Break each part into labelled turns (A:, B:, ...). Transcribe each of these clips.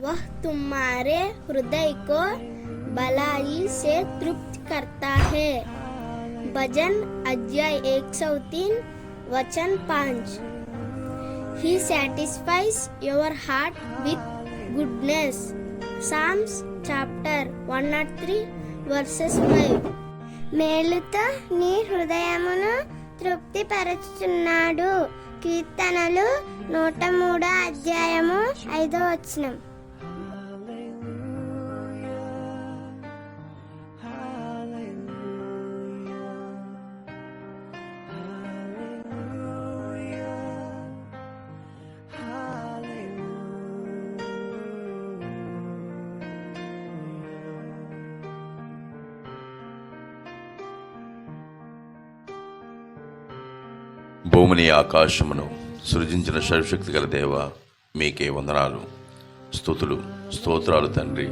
A: वह तुम्हारे हृदय को भलाई से तृप्त करता है। भजन अध्याय 103 वचन 5। He satisfies your heart with goodness. Psalms chapter 103 verses 5. మేలుతో నీ హృదయమును తృప్తిపరచుచున్నాడు. కీర్తనలు 103 అధ్యాయము 5వ వచనం.
B: భూమిని ఆకాశమును సృజించిన సర్వశక్తి గల దేవ, మీకే వందనాలు, స్తుతులు, స్తోత్రాలు తండ్రి.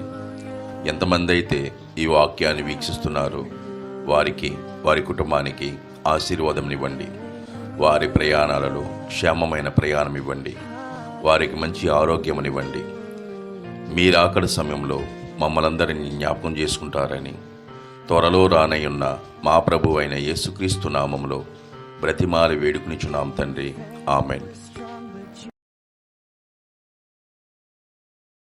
B: ఎంతమంది అయితే ఈ వాక్యాన్ని వీక్షిస్తున్నారో వారికి, వారి కుటుంబానికి ఆశీర్వాదం ఇవ్వండి. వారి ప్రయాణాలలో క్షేమమైన ప్రయాణం ఇవ్వండి. వారికి మంచి ఆరోగ్యమునివ్వండి. మీరు ఆకలి సమయంలో మమ్మల్ందరినీ జ్ఞాపకం చేసుకుంటారని త్వరలో రానయ్యున్న మా ప్రభు అయిన యేసుక్రీస్తు నామములో బ్రతిమాలి వేడుకునిచున్నాం తండ్రి. ఆమెన్.